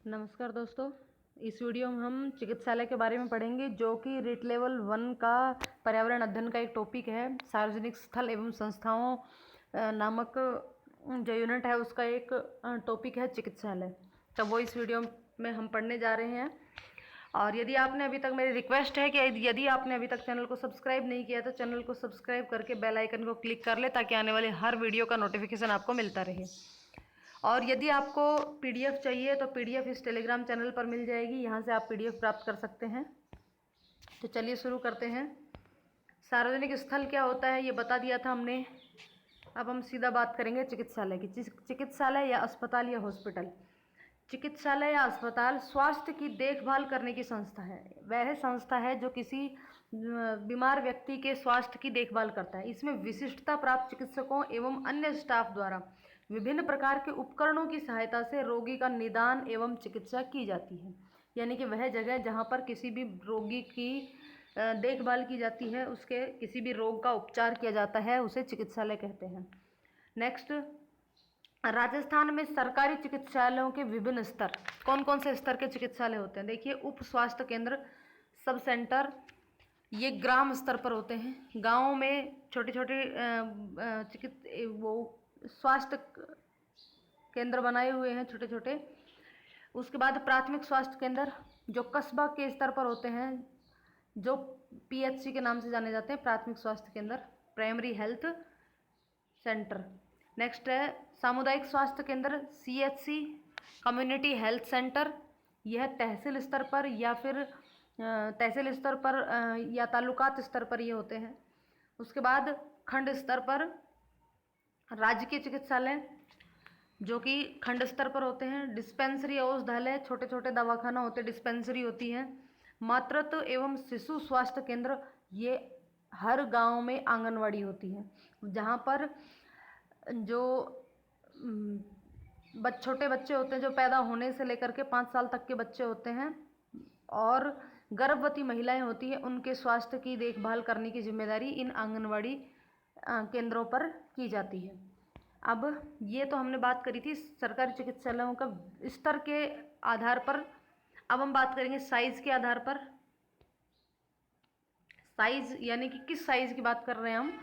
नमस्कार दोस्तों, इस वीडियो में हम चिकित्सालय के बारे में पढ़ेंगे जो कि रेट लेवल 1 का पर्यावरण अध्ययन का एक टॉपिक है। सार्वजनिक स्थल एवं संस्थाओं नामक जो यूनिट है उसका एक टॉपिक है चिकित्सालय। तो वो इस वीडियो में हम पढ़ने जा रहे हैं। और यदि आपने अभी तक, मेरी रिक्वेस्ट है कि यदि आपने अभी तक चैनल को सब्सक्राइब नहीं किया तो चैनल को सब्सक्राइब करके बेल आइकन को क्लिक कर ले ताकि आने वाले हर वीडियो का नोटिफिकेशन आपको मिलता रहे। और यदि आपको पीडीएफ चाहिए तो पीडीएफ इस टेलीग्राम चैनल पर मिल जाएगी, यहाँ से आप पीडीएफ प्राप्त कर सकते हैं। तो चलिए शुरू करते हैं। सार्वजनिक स्थल क्या होता है ये बता दिया था हमने। अब हम सीधा बात करेंगे चिकित्सालय की। चिकित्सालय या अस्पताल या हॉस्पिटल। चिकित्सालय या अस्पताल स्वास्थ्य की देखभाल करने की संस्था है। वह संस्था है जो किसी बीमार व्यक्ति के स्वास्थ्य की देखभाल करता है। इसमें विशिष्टता प्राप्त चिकित्सकों एवं अन्य स्टाफ द्वारा विभिन्न प्रकार के उपकरणों की सहायता से रोगी का निदान एवं चिकित्सा की जाती है। यानी कि वह जगह जहाँ पर किसी भी रोगी की देखभाल की जाती है, उसके किसी भी रोग का उपचार किया जाता है, उसे चिकित्सालय कहते हैं। नेक्स्ट, राजस्थान में सरकारी चिकित्सालयों के विभिन्न स्तर। कौन कौन से स्तर के चिकित्सालय होते हैं? देखिए, उप स्वास्थ्य केंद्र, सब सेंटर, ये ग्राम स्तर पर होते हैं। गाँव में छोटे छोटे स्वास्थ्य केंद्र बनाए हुए हैं, छोटे छोटे। उसके बाद प्राथमिक स्वास्थ्य केंद्र जो कस्बा के स्तर पर होते हैं, जो पीएचसी के नाम से जाने जाते हैं, प्राथमिक स्वास्थ्य केंद्र, प्राइमरी हेल्थ सेंटर। नेक्स्ट है सामुदायिक स्वास्थ्य केंद्र, सीएचसी, कम्युनिटी हेल्थ सेंटर। यह तहसील स्तर पर या फिर तहसील स्तर पर या तालुकात स्तर पर ये होते हैं। उसके बाद खंड स्तर पर राजकीय चिकित्सालय जो कि खंड स्तर पर होते हैं। डिस्पेंसरी, औषधालय, छोटे छोटे दवाखाना होते हैं, डिस्पेंसरी होती है। मातृत्व एवं शिशु स्वास्थ्य केंद्र, ये हर गांव में आंगनवाड़ी होती है, जहाँ पर जो छोटे बच्चे होते हैं, जो पैदा होने से लेकर के 5 साल तक के बच्चे होते हैं, और गर्भवती महिलाएं होती हैं, उनके स्वास्थ्य की देखभाल करने की जिम्मेदारी इन आंगनवाड़ी केंद्रों पर की जाती है। अब ये तो हमने बात करी थी सरकारी चिकित्सालयों का स्तर के आधार पर। अब हम बात करेंगे साइज के आधार पर। साइज यानी कि किस साइज की बात कर रहे हैं हम?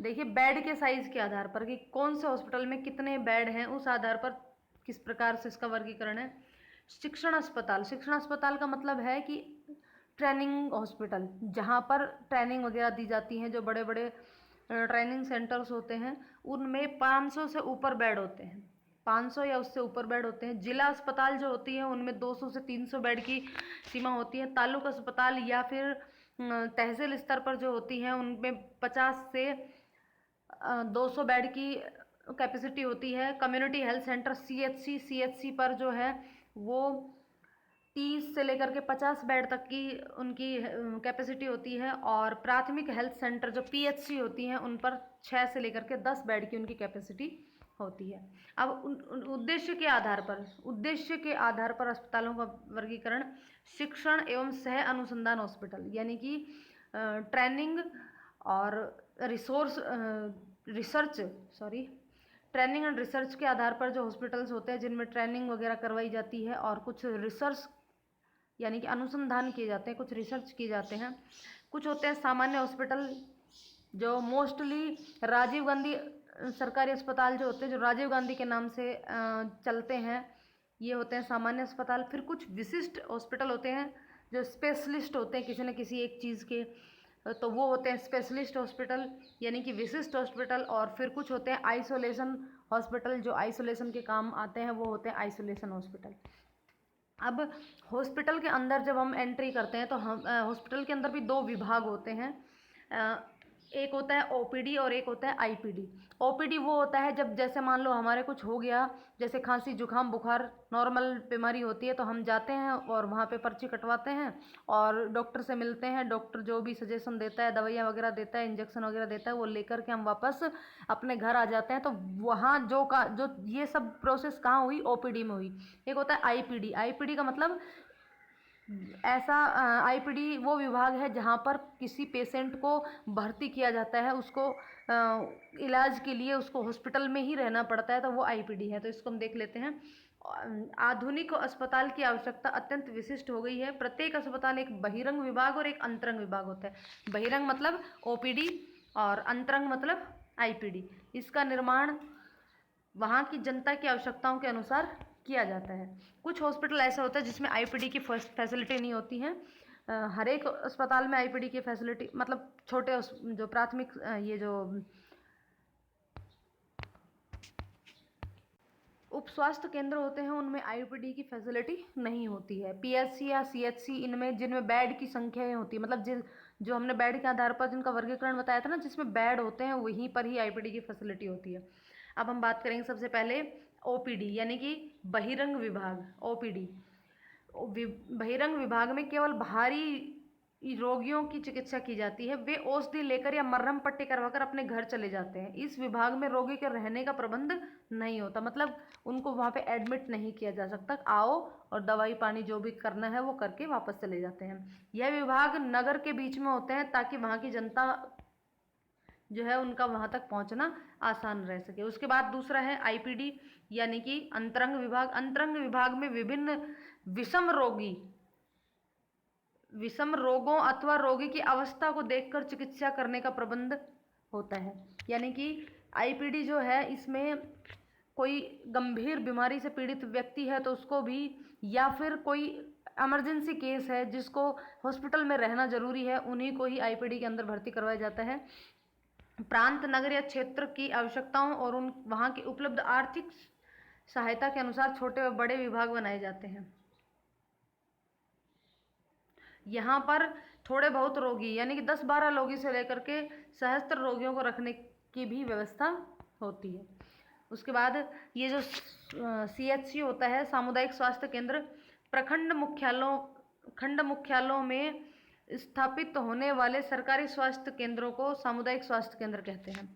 देखिए, बेड के साइज के आधार पर कि कौन से हॉस्पिटल में कितने बेड हैं, उस आधार पर किस प्रकार से इसका वर्गीकरण है। शिक्षण अस्पताल, शिक्षण अस्पताल का मतलब है कि ट्रेनिंग हॉस्पिटल, जहाँ पर ट्रेनिंग वगैरह दी जाती हैं, जो बड़े बड़े ट्रेनिंग सेंटर्स होते हैं, उनमें 500 से ऊपर बेड होते हैं, 500 या उससे ऊपर बेड होते हैं। जिला अस्पताल जो होती है उनमें 200 से 300 बेड की सीमा होती है। तालुक अस्पताल या फिर तहसील स्तर पर जो होती हैं उनमें 50 से 200 बेड की कैपेसिटी होती है। कम्युनिटी हेल्थ सेंटर, सीएचसी पर जो है वो 30 से लेकर के 50 बेड तक की उनकी कैपेसिटी होती है। और प्राथमिक हेल्थ सेंटर जो पीएचसी होती हैं उन पर 6 से लेकर के 10 बेड की उनकी कैपेसिटी होती है। अब उद्देश्य के आधार पर अस्पतालों का वर्गीकरण। शिक्षण एवं सह अनुसंधान हॉस्पिटल, यानी कि ट्रेनिंग और ट्रेनिंग एंड रिसर्च के आधार पर जो हॉस्पिटल्स होते हैं, जिनमें ट्रेनिंग वगैरह करवाई जाती है और कुछ रिसर्च यानी कि अनुसंधान किए जाते हैं, कुछ रिसर्च किए जाते हैं। कुछ होते हैं सामान्य हॉस्पिटल, जो मोस्टली राजीव गांधी सरकारी अस्पताल जो होते हैं, जो राजीव गांधी के नाम से चलते हैं, ये होते हैं सामान्य अस्पताल। फिर कुछ विशिष्ट हॉस्पिटल होते हैं जो स्पेशलिस्ट होते हैं किसी न किसी एक चीज़ के, तो वो होते हैं स्पेशलिस्ट हॉस्पिटल यानी कि विशिष्ट हॉस्पिटल। और फिर कुछ होते हैं आइसोलेशन हॉस्पिटल, जो आइसोलेशन के काम आते हैं, वो होते हैं आइसोलेशन हॉस्पिटल। अब हॉस्पिटल के अंदर जब हम एंट्री करते हैं तो हम हॉस्पिटल के अंदर भी 2 विभाग होते हैं। एक होता है ओपीडी और एक होता है आईपीडी। ओपीडी वो होता है जब जैसे मान लो हमारे कुछ हो गया, जैसे खांसी, जुकाम, बुखार, नॉर्मल बीमारी होती है, तो हम जाते हैं और वहाँ पे पर्ची कटवाते हैं और डॉक्टर से मिलते हैं। डॉक्टर जो भी सजेशन देता है, दवाइयाँ वगैरह देता है, इंजेक्शन वगैरह देता है, वो लेकर के हम वापस अपने घर आ जाते हैं। तो वहाँ जो ये सब प्रोसेस कहाँ हुई? ओपीडी में हुई। एक होता है आईपीडी। आईपीडी का मतलब ऐसा आईपीडी वो विभाग है जहाँ पर किसी पेशेंट को भर्ती किया जाता है, उसको इलाज के लिए उसको हॉस्पिटल में ही रहना पड़ता है, तो वो आईपीडी है। तो इसको हम देख लेते हैं। आधुनिक अस्पताल की आवश्यकता अत्यंत विशिष्ट हो गई है। प्रत्येक अस्पताल एक बहिरंग विभाग और एक अंतरंग विभाग होता है। बहिरंग मतलब ओपीडी और अंतरंग मतलब आईपीडी। इसका निर्माण वहाँ की जनता की आवश्यकताओं के अनुसार किया जाता है। कुछ हॉस्पिटल ऐसा होता है जिसमें आईपीडी की फैसिलिटी नहीं होती है। हर एक अस्पताल में आईपीडी की फैसिलिटी मतलब छोटे जो प्राथमिक ये जो उप स्वास्थ्य केंद्र होते हैं उनमें आईपीडी की फैसिलिटी नहीं होती है। पीएचसी या सीएचसी इनमें जिनमें बेड की संख्याएं होती है, मतलब जो हमने बेड के आधार पर जिनका वर्गीकरण बताया था ना, जिसमें बेड होते हैं वहीं पर ही आईपीडी की फैसिलिटी होती है। अब हम बात करेंगे सबसे पहले ओपीडी यानी कि बहिरंग विभाग। ओपीडी बहिरंग विभाग में केवल भारी रोगियों की चिकित्सा की जाती है। वे औषधि लेकर या मरहम पट्टी करवाकर अपने घर चले जाते हैं। इस विभाग में रोगी के रहने का प्रबंध नहीं होता, मतलब उनको वहाँ पे एडमिट नहीं किया जा सकता। आओ और दवाई पानी जो भी करना है वो करके वापस चले जाते हैं। यह विभाग नगर के बीच में होते हैं ताकि वहाँ की जनता जो है उनका वहाँ तक पहुँचना आसान रह सके। उसके बाद दूसरा है आईपीडी यानी कि अंतरंग विभाग। अंतरंग विभाग में विभिन्न विषम रोगों अथवा रोगी की अवस्था को देखकर चिकित्सा करने का प्रबंध होता है। यानी कि आईपीडी जो है इसमें कोई गंभीर बीमारी से पीड़ित व्यक्ति है तो उसको भी, या फिर कोई इमरजेंसी केस है जिसको हॉस्पिटल में रहना जरूरी है, उन्हीं को ही आईपीडी के अंदर भर्ती करवाया जाता है। प्रांत, नगर या क्षेत्र की आवश्यकताओं और वहाँ की उपलब्ध आर्थिक सहायता के अनुसार छोटे व बड़े विभाग बनाए जाते हैं। यहाँ पर थोड़े बहुत रोगी यानी कि 10-12 रोगी से लेकर के सहस्त्र रोगियों को रखने की भी व्यवस्था होती है। उसके बाद ये जो सीएचसी होता है, सामुदायिक स्वास्थ्य केंद्र, खंड मुख्यालयों में स्थापित होने वाले सरकारी स्वास्थ्य केंद्रों को सामुदायिक स्वास्थ्य केंद्र कहते हैं।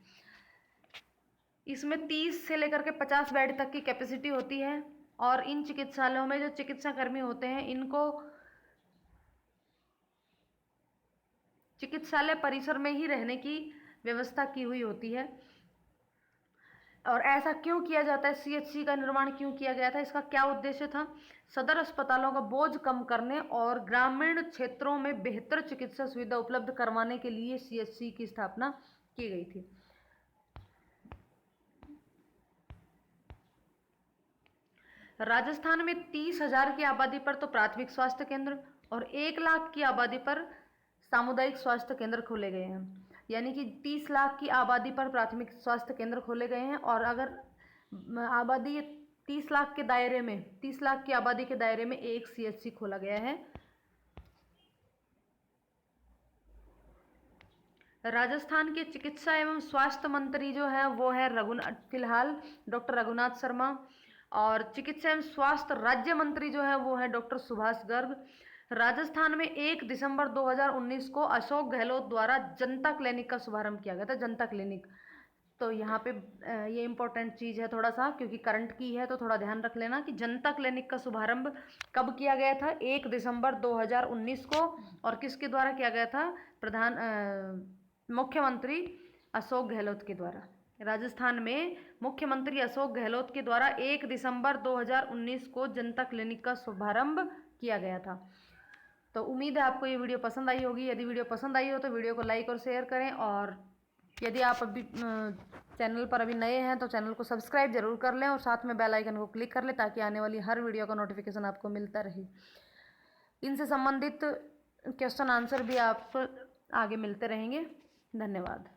इसमें 30 से लेकर के 50 बेड तक की कैपेसिटी होती है और इन चिकित्सालयों में जो चिकित्सा कर्मी होते हैं इनको चिकित्सालय परिसर में ही रहने की व्यवस्था की हुई होती है। और ऐसा क्यों किया जाता है, सीएचसी का निर्माण क्यों किया गया था, इसका क्या उद्देश्य था? सदर अस्पतालों का बोझ कम करने और ग्रामीण क्षेत्रों में बेहतर चिकित्सा सुविधा उपलब्ध करवाने के लिए सीएचसी की स्थापना की गई थी। राजस्थान में 30,000 की आबादी पर तो प्राथमिक स्वास्थ्य केंद्र और 1 लाख की आबादी पर सामुदायिक स्वास्थ्य केंद्र खोले गए हैं। यानी कि 30 लाख की आबादी पर प्राथमिक स्वास्थ्य केंद्र खोले गए हैं और अगर आबादी 30 लाख के दायरे में, 30 लाख की आबादी के दायरे में एक सीएचसी खोला गया है। राजस्थान के चिकित्सा एवं स्वास्थ्य मंत्री जो है वो है फिलहाल डॉक्टर रघुनाथ शर्मा, और चिकित्सा एवं स्वास्थ्य राज्य मंत्री जो है वो है डॉक्टर सुभाष गर्ग। राजस्थान में 1 दिसंबर 2019 को अशोक गहलोत द्वारा जनता क्लिनिक का शुभारंभ किया गया था। जनता क्लिनिक, तो यहाँ पे ये इम्पोर्टेंट चीज़ है थोड़ा सा, क्योंकि करंट की है तो थोड़ा ध्यान रख लेना कि जनता क्लिनिक का शुभारंभ कब किया गया था? 1 दिसंबर 2019 को। और किसके द्वारा किया गया था? मुख्यमंत्री अशोक गहलोत के द्वारा। राजस्थान में मुख्यमंत्री अशोक गहलोत के द्वारा 1 दिसंबर 2019 को जनता क्लिनिक का शुभारंभ किया गया था। तो उम्मीद है आपको ये वीडियो पसंद आई होगी। यदि वीडियो पसंद आई हो तो वीडियो को लाइक और शेयर करें, और यदि आप अभी चैनल पर अभी नए हैं तो चैनल को सब्सक्राइब जरूर कर लें और साथ में बेल आइकन को क्लिक कर लें ताकि आने वाली हर वीडियो का नोटिफिकेशन आपको मिलता रहे। इनसे संबंधित क्वेश्चन आंसर भी आपको आगे मिलते रहेंगे। धन्यवाद।